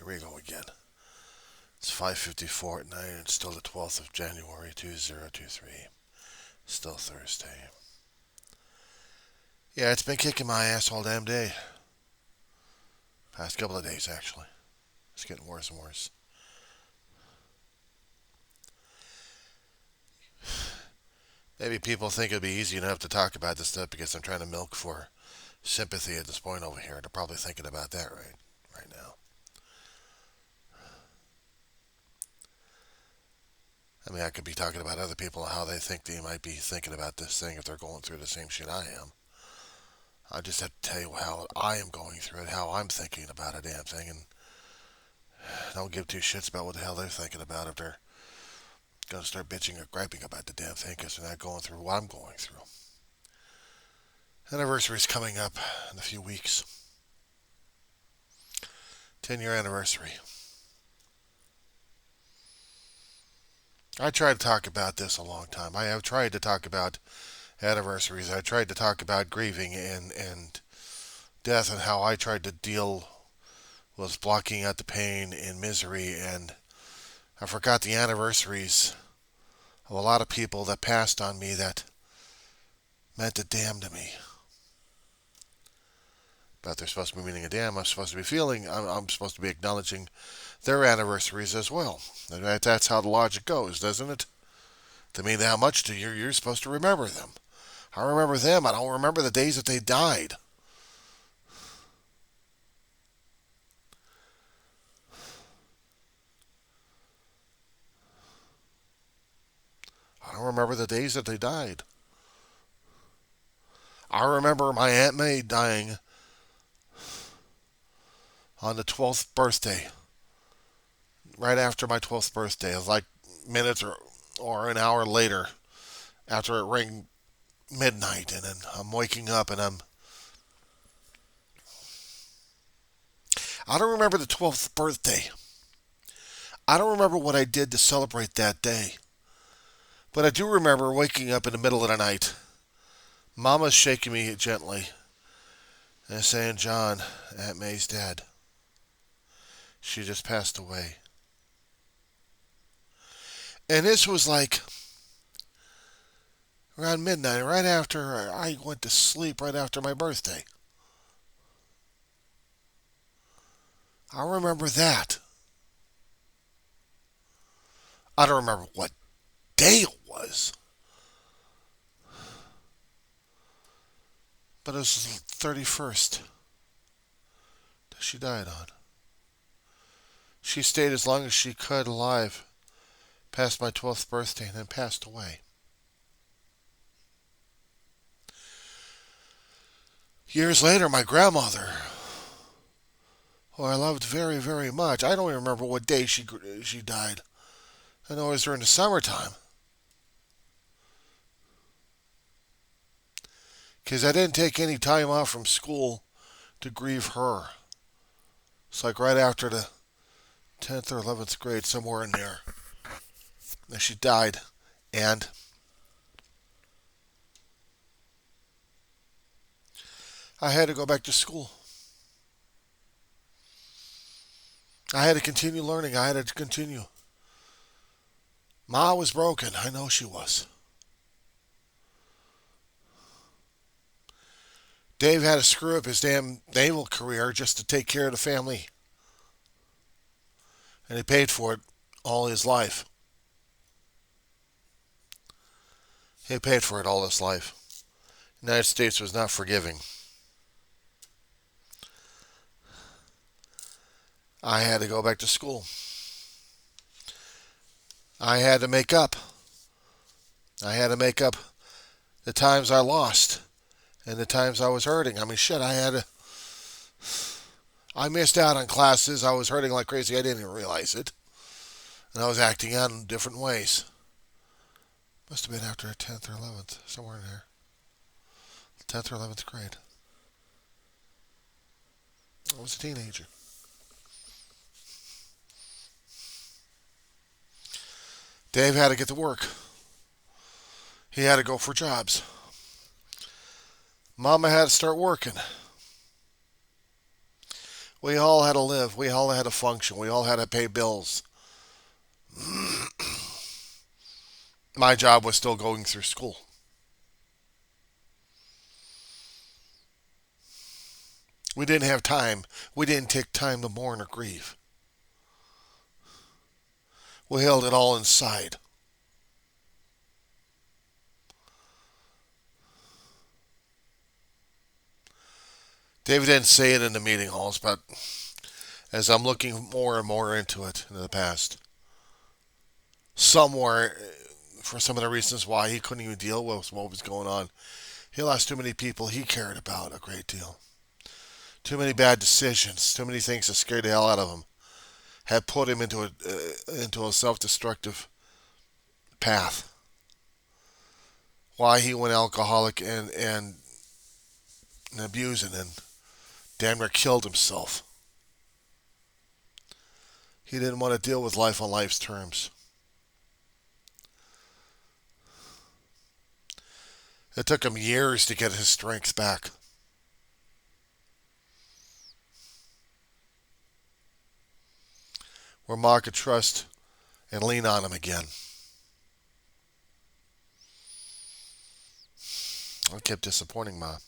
we go again. It's 5:54 at night. It's still the 12th of January, 2023. Still Thursday. Yeah, it's been kicking my ass all damn day. Past couple of days, actually. It's getting worse and worse. Maybe people think it'd be easy enough to talk about this stuff because I'm trying to milk for sympathy at this point over here. They're probably thinking about that right now. I mean, I could be talking about other people and how they think they might be thinking about this thing if they're going through the same shit I am. I just have to tell you how I am going through it, how I'm thinking about a damn thing, and don't give two shits about what the hell they're thinking about if they're going to start bitching or griping about the damn thing because they're not going through what I'm going through. Anniversary's coming up in a few weeks. 10-year anniversary. I tried to talk about this a long time. I have tried to talk about anniversaries. I tried to talk about grieving and death and how I tried to deal with blocking out the pain and misery, and I forgot the anniversaries of a lot of people that passed on me that meant a damn to me. But they're supposed to be meaning a damn. I'm supposed to be feeling, I'm supposed to be acknowledging their anniversaries as well. And that's how the logic goes, doesn't it? To mean how much to you, you're supposed to remember them. I remember them. I don't remember the days that they died. I don't remember the days that they died. I remember my Aunt May dying on the 12th birthday. Right after my 12th birthday. It was like minutes or an hour later after it rang midnight. And then I'm waking up and I don't remember the 12th birthday. I don't remember what I did to celebrate that day. But I do remember waking up in the middle of the night. Mama's shaking me gently and saying, "John, Aunt May's dead. She just passed away." And this was like around midnight, right after I went to sleep, right after my birthday. I remember that. I don't remember what day it was, but it was the 31st that she died on. She stayed as long as she could alive past my 12th birthday and then passed away. Years later, my grandmother, who I loved very, very much, I don't even remember what day she died. I know it was during the summertime. Because I didn't take any time off from school to grieve her. It's like right after the 10th or 11th grade, somewhere in there. And she died. And I had to go back to school. I had to continue learning. I had to continue. Ma was broken. I know she was. Dave had to screw up his damn naval career just to take care of the family. And he paid for it all his life. He paid for it all his life. The United States was not forgiving. I had to go back to school. I had to make up. I had to make up the times I lost and the times I was hurting. I mean, shit, I missed out on classes. I was hurting like crazy. I didn't even realize it. And I was acting out in different ways. Must have been after 10th or 11th, somewhere in there. 10th or 11th grade. I was a teenager. Dave had to get to work. He had to go for jobs. Mama had to start working. We all had to live. We all had to function. We all had to pay bills. My job was still going through school. We didn't have time. We didn't take time to mourn or grieve. We held it all inside. David didn't say it in the meeting halls, but as I'm looking more and more into it in the past, somewhere, for some of the reasons why he couldn't even deal with what was going on, he lost too many people he cared about a great deal. Too many bad decisions, too many things that scared the hell out of him, had put him into a self-destructive path. Why he went alcoholic and abusing and damn near killed himself. He didn't want to deal with life on life's terms. It took him years to get his strength back. Where Ma could trust and lean on him again. I kept disappointing Ma.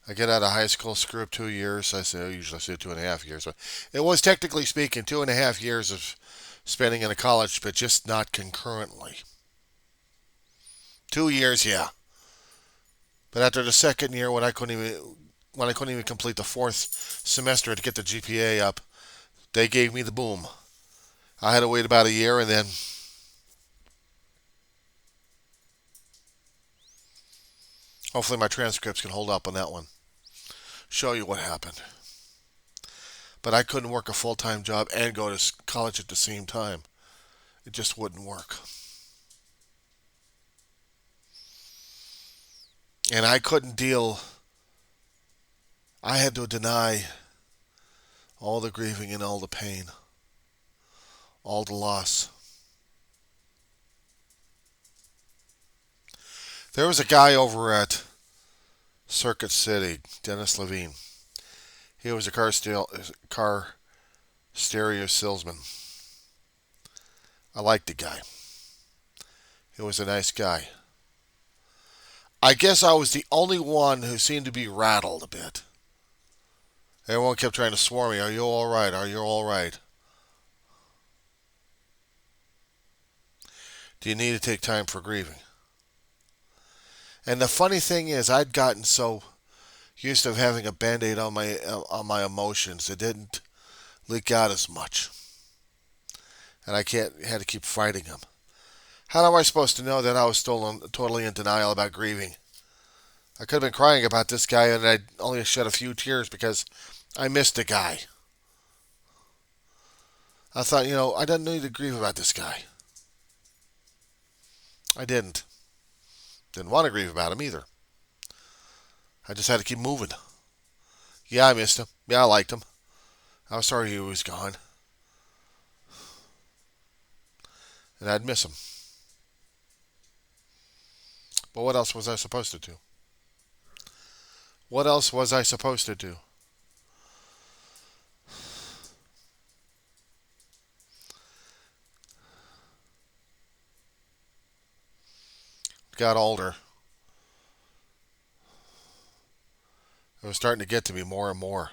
I get out of high school, screw up 2 years. I usually say 2.5 years, but it was technically speaking 2.5 years of spending in a college, but just not concurrently. 2 years, yeah. But after the second year, when I couldn't even complete the fourth semester to get the GPA up, they gave me the boom. I had to wait about a year, and then hopefully my transcripts can hold up on that one. Show you what happened. But I couldn't work a full-time job and go to college at the same time. It just wouldn't work. And I couldn't deal. I had to deny all the grieving and all the pain, all the loss. There was a guy over at Circuit City, Dennis Levine. He was a car stereo salesman. I liked the guy. He was a nice guy. I guess I was the only one who seemed to be rattled a bit. Everyone kept trying to swarm me. Are you all right? Are you all right? Do you need to take time for grieving? And the funny thing is, I'd gotten so used to having a band-aid on my emotions, it didn't leak out as much, and had to keep fighting them. How am I supposed to know that I was still totally in denial about grieving? I could have been crying about this guy, and I'd only shed a few tears because I missed the guy. I thought, I didn't need to grieve about this guy. I didn't. Didn't want to grieve about him either. I just had to keep moving. Yeah, I missed him. Yeah, I liked him. I was sorry he was gone. And I'd miss him. But what else was I supposed to do? What else was I supposed to do? Got older. It was starting to get to me more and more.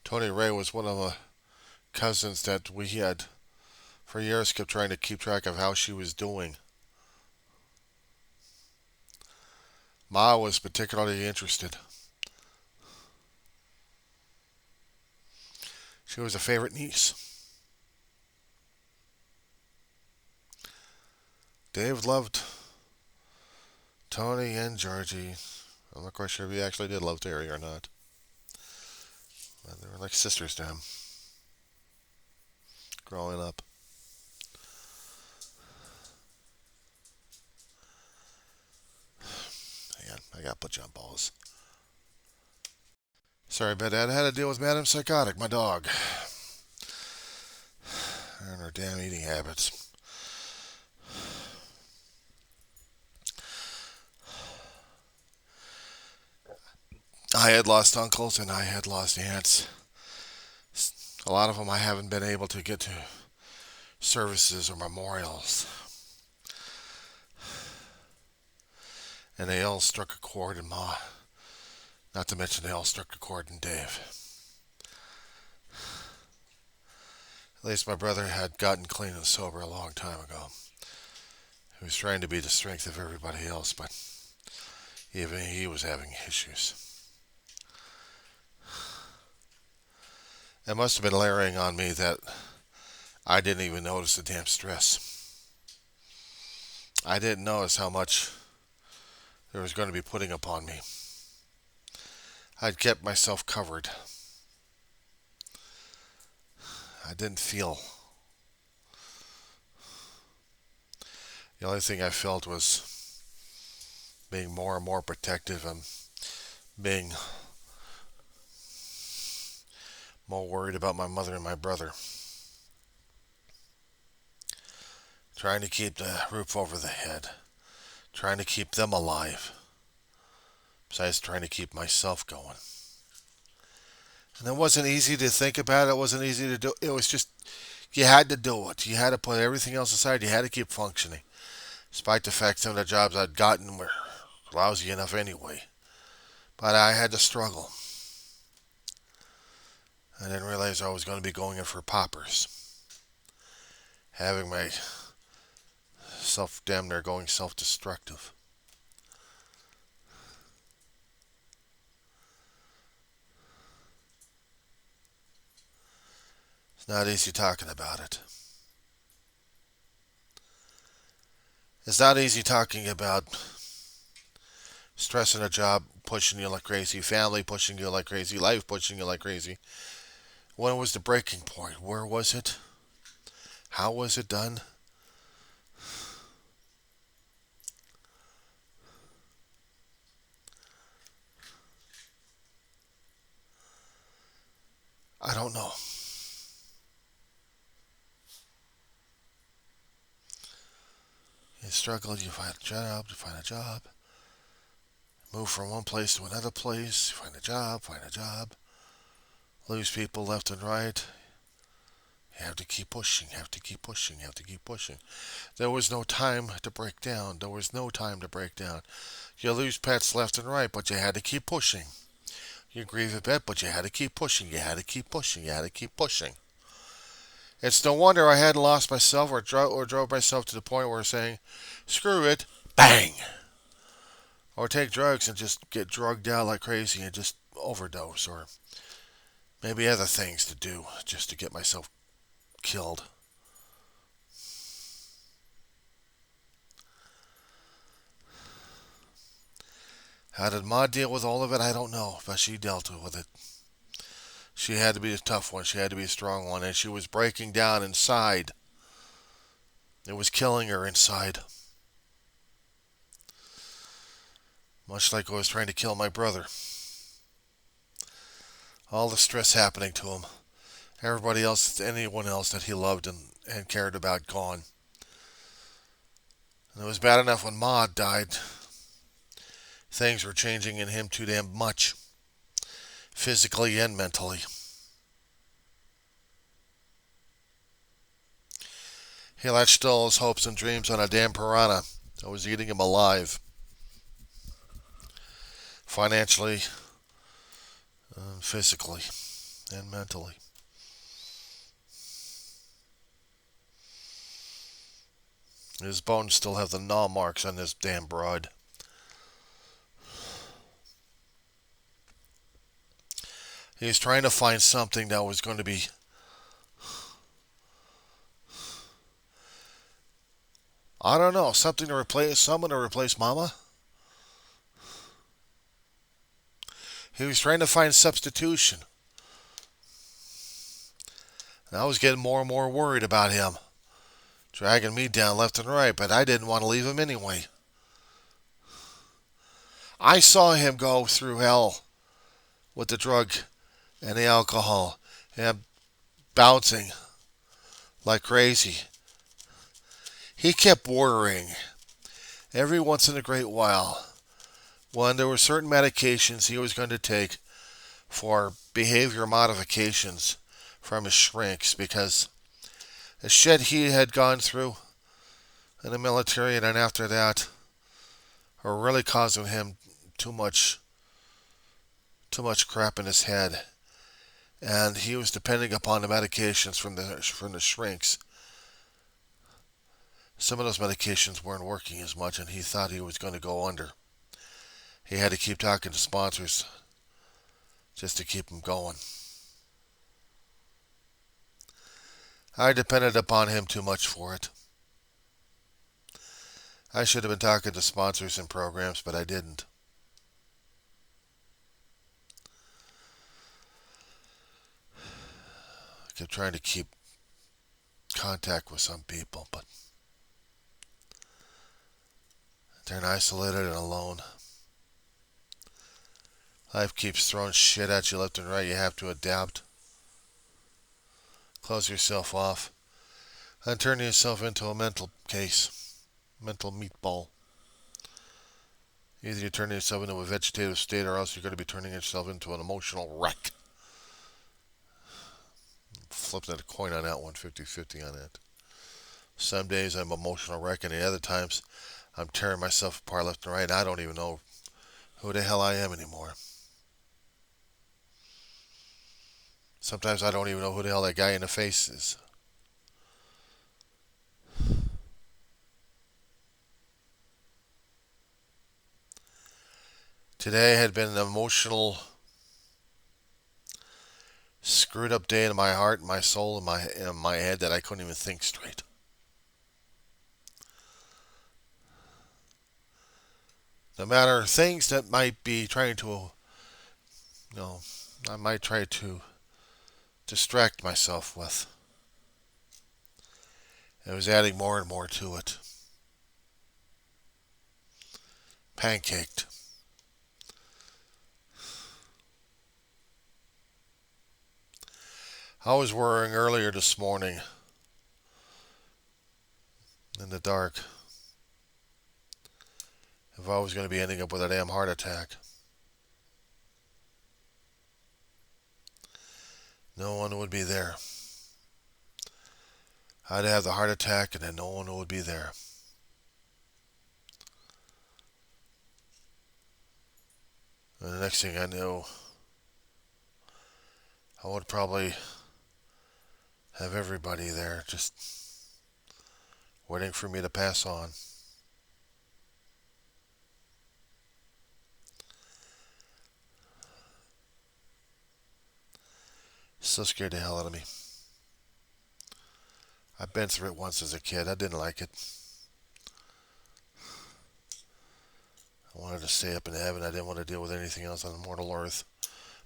Tony Ray was one of the cousins that we had for years kept trying to keep track of how she was doing. Ma was particularly interested. She was a favorite niece. Dave loved Tony and Georgie. I'm not quite sure if he actually did love Terry or not. But they were like sisters to him growing up. Hang on, I gotta put you on pause. Sorry about that. I had to deal with Madam Psychotic, my dog. And her damn eating habits. I had lost uncles and I had lost aunts. A lot of them I haven't been able to get to services or memorials. And they all struck a chord in Ma. Not to mention they all struck a chord in Dave. At least my brother had gotten clean and sober a long time ago. He was trying to be the strength of everybody else, but even he was having issues. It must have been layering on me that I didn't even notice the damn stress. I didn't notice how much there was going to be putting upon me. I'd kept myself covered. I didn't feel. The only thing I felt was being more and more protective and being more worried about my mother and my brother. Trying to keep the roof over the head. Trying to keep them alive. Besides trying to keep myself going. And it wasn't easy to think about. It wasn't easy to do. It was just, you had to do it. You had to put everything else aside. You had to keep functioning. Despite the fact some of the jobs I'd gotten were lousy enough anyway. But I had to struggle. I didn't realize I was going to be going in for poppers. Having my damn near going self-destructive. It's not easy talking about it. It's not easy talking about stress in a job pushing you like crazy, family pushing you like crazy, life pushing you like crazy. When was the breaking point? Where was it? How was it done? I don't know. You struggle, you find a job, move from one place to another place, find a job, lose people left and right. You have to keep pushing, you have to keep pushing, you have to keep pushing. There was no time to break down. There was no time to break down. You lose pets left and right, but you had to keep pushing. You grieve a bit, but you had to keep pushing. You had to keep pushing. You had to keep pushing. It's no wonder I hadn't lost myself or drove myself to the point where saying, screw it, bang. Or take drugs and just get drugged out like crazy and just overdose. Or maybe other things to do just to get myself killed. How did Ma deal with all of it? I don't know, but she dealt with it. She had to be a tough one. She had to be a strong one. And she was breaking down inside. It was killing her inside. Much like I was trying to kill my brother. All the stress happening to him. Everybody else, anyone else that he loved and cared about, gone. And it was bad enough when Ma died. Things were changing in him too damn much. Physically and mentally. He latched all his hopes and dreams on a damn piranha that was eating him alive. Financially, physically, and mentally. His bones still have the gnaw marks on this damn broad. He was trying to find something that was going to be I don't know, someone to replace Mama. He was trying to find substitution. And I was getting more and more worried about him. Dragging me down left and right, but I didn't want to leave him anyway. I saw him go through hell with the drug and the alcohol and bouncing like crazy. He kept worrying every once in a great while. One, there were certain medications he was going to take for behavior modifications from his shrinks because the shit he had gone through in the military and then after that were really causing him too much crap in his head, and he was depending upon the medications from the shrinks. Some of those medications weren't working as much, and he thought he was going to go under. He had to keep talking to sponsors just to keep him going. I depended upon him too much for it. I should have been talking to sponsors and programs, but I didn't. I kept trying to keep contact with some people, but they're isolated and alone. Life keeps throwing shit at you left and right. You have to adapt. Close yourself off and turn yourself into a mental case, mental meatball. Either you turn yourself into a vegetative state or else you're going to be turning yourself into an emotional wreck. Flipping a coin on that one, 50-50 on that. Some days I'm emotional wreck, and the other times I'm tearing myself apart left and right, and I don't even know who the hell I am anymore. Sometimes I don't even know who the hell that guy in the face is. Today had been an emotional, screwed up day in my heart, my soul, and my head that I couldn't even think straight. No matter things that might be trying to, I might try to distract myself with. It was adding more and more to it. Pancaked. I was worrying earlier this morning in the dark if I was going to be ending up with a damn heart attack. No one would be there. I'd have the heart attack and then no one would be there. And the next thing I knew, I would probably have everybody there just waiting for me to pass on. So scared the hell out of me. I've been through it once as a kid. I didn't like it. I wanted to stay up in heaven. I didn't want to deal with anything else on mortal earth.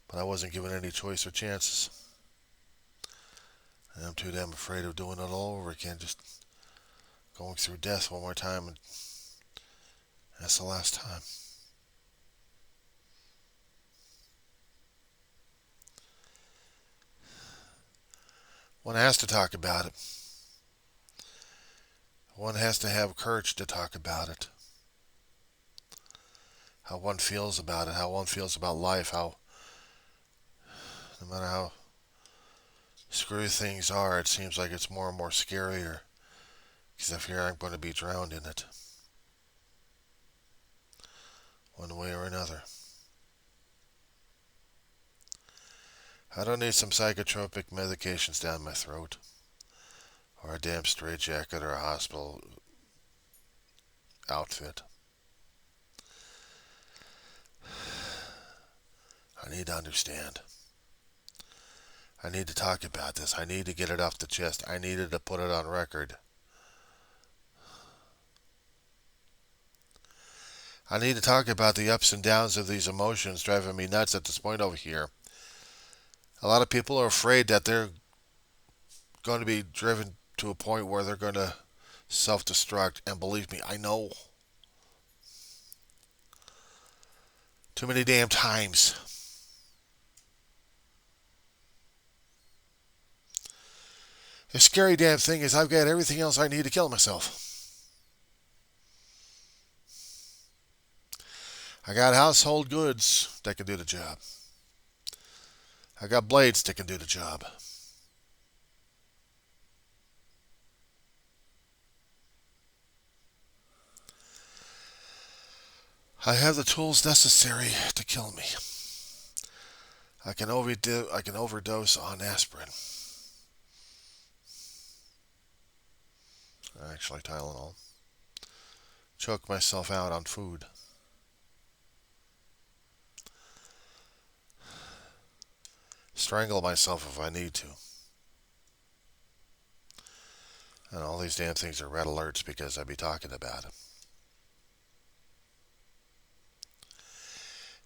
But I wasn't given any choice or chances. And I'm too damn afraid of doing it all over again. Just going through death one more time. And that's the last time. One has to talk about it. One has to have courage to talk about it. How one feels about it, how one feels about life, how no matter how screwy things are, it seems like it's more and more scarier because I fear I'm going to be drowned in it. One way or another. I don't need some psychotropic medications down my throat, or a damn straitjacket, or a hospital outfit. I need to understand. I need to talk about this. I need to get it off the chest. I needed to put it on record. I need to talk about the ups and downs of these emotions driving me nuts at this point over here. A lot of people are afraid that they're going to be driven to a point where they're going to self-destruct. And believe me, I know. Too many damn times. The scary damn thing is I've got everything else I need to kill myself. I got household goods that can do the job. I got blades that can do the job. I have the tools necessary to kill me. I can overdose on aspirin. Actually, Tylenol. Choke myself out on food. Strangle myself if I need to. And all these damn things are red alerts because I be talking about them.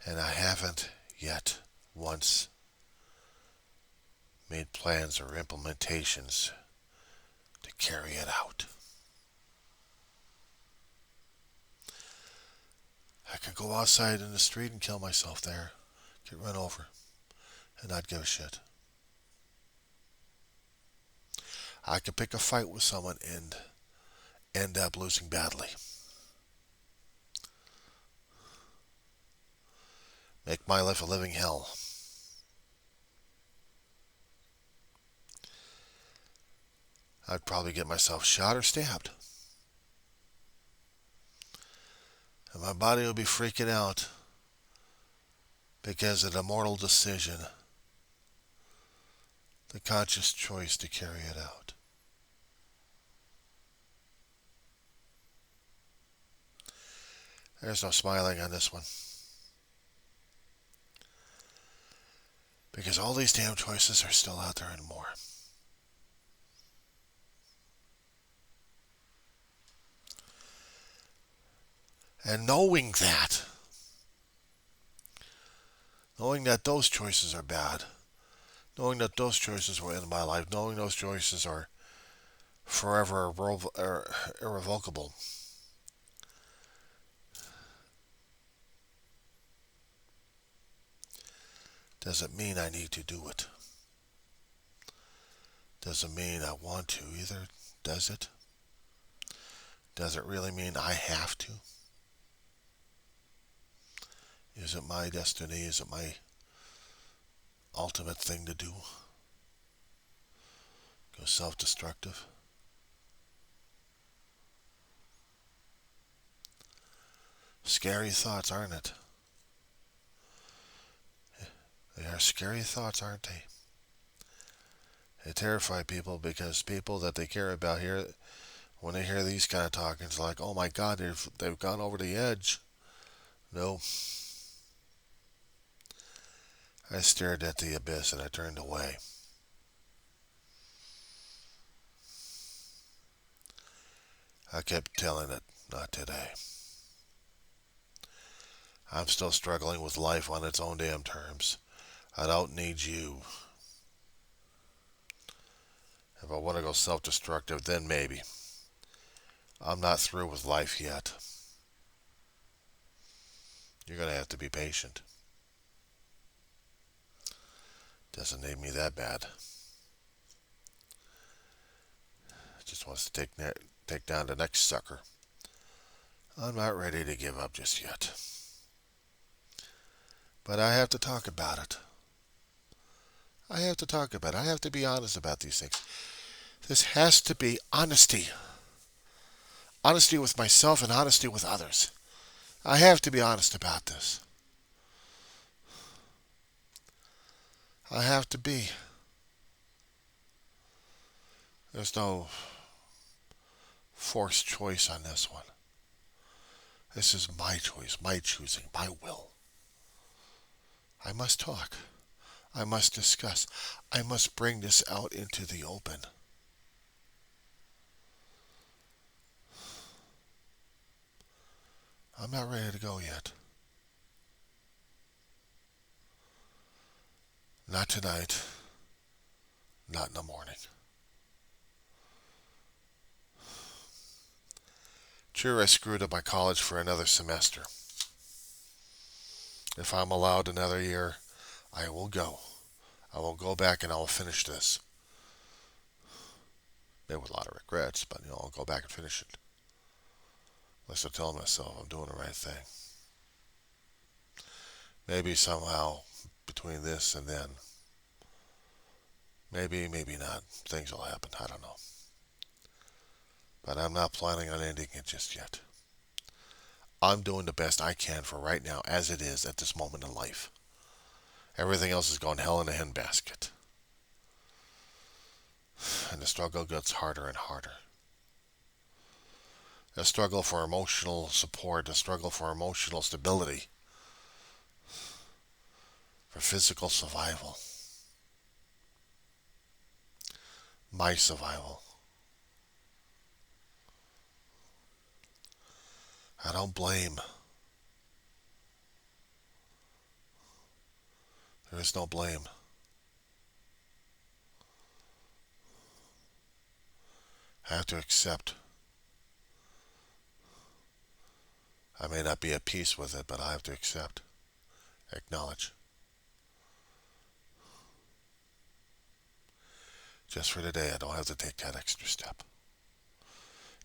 And I haven't yet once made plans or implementations to carry it out. I could go outside in the street and kill myself there, get run over, and not give a shit. I could pick a fight with someone and end up losing badly. Make my life a living hell. I'd probably get myself shot or stabbed. And my body would be freaking out because of the mortal decision, the conscious choice to carry it out. There's no smiling on this one. Because all these damn choices are still out there and more. And knowing that those choices are bad, knowing that those choices will end my life, knowing those choices are forever irrevocable, doesn't mean I need to do it. Doesn't mean I want to either, does it? Does it really mean I have to? Is it my destiny? Is it my ultimate thing to do? Go self-destructive? Scary thoughts, aren't it? They are scary thoughts, aren't they? They terrify people because people that they care about here, when they hear these kind of talking, it's like, oh my God, they've gone over the edge. No. I stared at the abyss and I turned away. I kept telling it, not today. I'm still struggling with life on its own damn terms. I don't need you. If I want to go self-destructive, then maybe. I'm not through with life yet. You're going to have to be patient. Doesn't need me that bad. Just wants to take down the next sucker. I'm not ready to give up just yet. But I have to talk about it. I have to talk about it. I have to be honest about these things. This has to be honesty. Honesty with myself and honesty with others. I have to be honest about this. I have to be. There's no forced choice on this one. This is my choice, my choosing, my will. I must talk. I must discuss. I must bring this out into the open. I'm not ready to go yet. Not tonight. Not in the morning. Sure, I screwed up my college for another semester. If I'm allowed another year, I will go. I will go back and I will finish this. Maybe with a lot of regrets, but I'll go back and finish it. At least I tell myself I'm doing the right thing. Maybe somehow between this and then, maybe not, things will happen. I don't know. But I'm not planning on ending it just yet. I'm doing the best I can for right now as it is at this moment in life. Everything else is going hell in a handbasket. And the struggle gets harder and harder. A struggle for emotional support, a struggle for emotional stability, for physical survival, my survival. I don't blame. There is no blame. I have to accept. I may not be at peace with it, but I have to accept, acknowledge. Just for today, I don't have to take that extra step.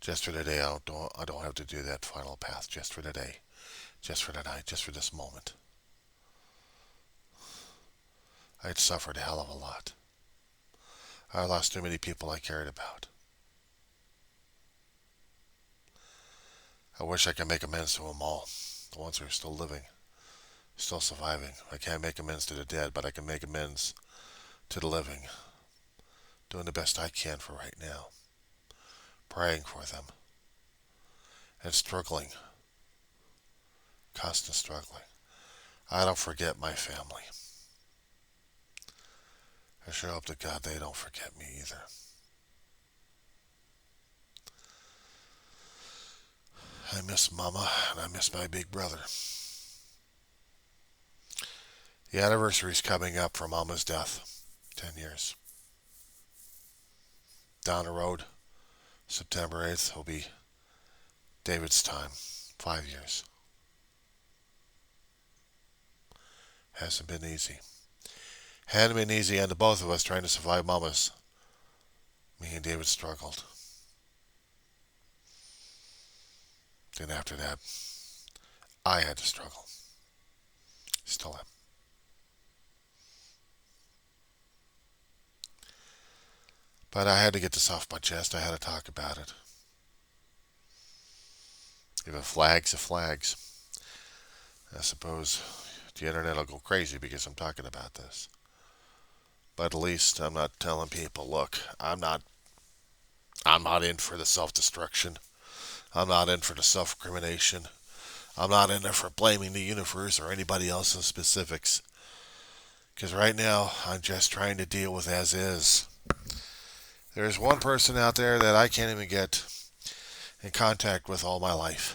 Just for today, I don't have to do that final path. Just for today, just for tonight, just for this moment. I'd suffered a hell of a lot. I lost too many people I cared about. I wish I could make amends to them all. The ones who are still living, still surviving. I can't make amends to the dead, but I can make amends to the living. Doing the best I can for right now. Praying for them. And struggling. Constant struggling. I don't forget my family. I sure hope to God they don't forget me either. I miss Mama, and I miss my big brother. The anniversary's coming up for Mama's death. 10 years. Down the road, September 8th, will be David's time. 5 years. Hasn't been easy. Hadn't been easy on the both of us trying to survive Mama's. Me and David struggled. Then after that, I had to struggle. Still am. But I had to get this off my chest. I had to talk about it. If it flags, it flags. I suppose the internet will go crazy because I'm talking about this. But at least I'm not telling people, look, I'm not in for the self-destruction. I'm not in for the self-recrimination. I'm not in there for blaming the universe or anybody else in specifics. Because right now, I'm just trying to deal with as is. There's one person out there that I can't even get in contact with all my life.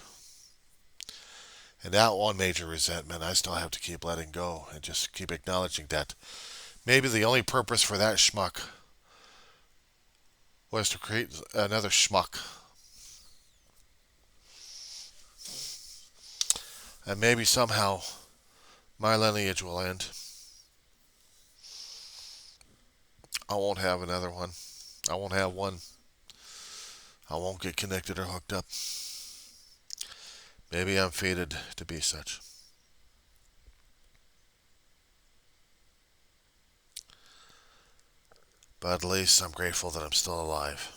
And that one major resentment, I still have to keep letting go and just keep acknowledging that maybe the only purpose for that schmuck was to create another schmuck. And maybe somehow my lineage will end. I won't have another one. I won't have one. I won't get connected or hooked up. Maybe I'm fated to be such. But at least I'm grateful that I'm still alive.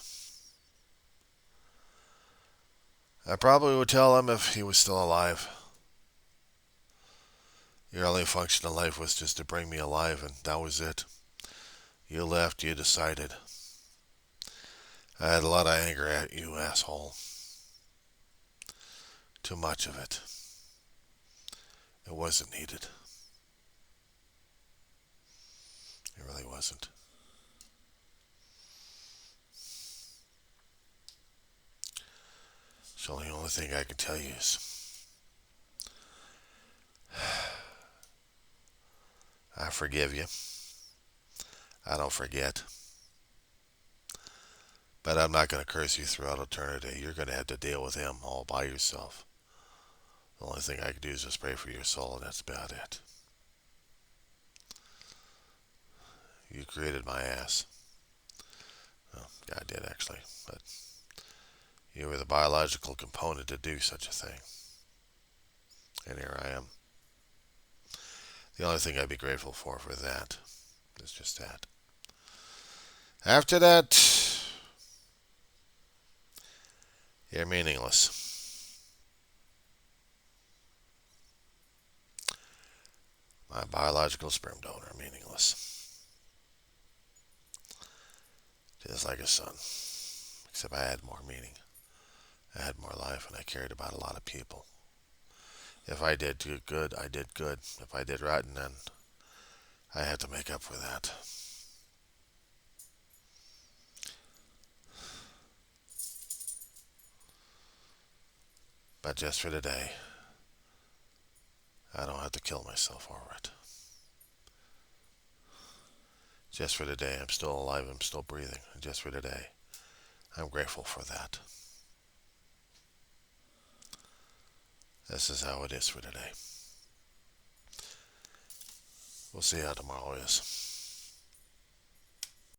I probably would tell him if he was still alive. Your only function in life was just to bring me alive, and that was it. You left, you decided. I had a lot of anger at you, asshole. Too much of it. It wasn't needed. It really wasn't. So the only thing I can tell you is I forgive you. I don't forget. But I'm not going to curse you throughout eternity. You're going to have to deal with him all by yourself. The only thing I can do is just pray for your soul, and that's about it. You created my ass. Well, God did actually, but you were the biological component to do such a thing. And here I am. The only thing I'd be grateful for that is just that. After that, you're meaningless. My biological sperm donor, meaningless. Just like a son. Except I had more meaning. I had more life and I cared about a lot of people. If I did good, I did good. If I did rotten, then I had to make up for that. But just for today, I don't have to kill myself over it. Just for today, I'm still alive, I'm still breathing. Just for today, I'm grateful for that. This is how it is for today. We'll see how tomorrow is.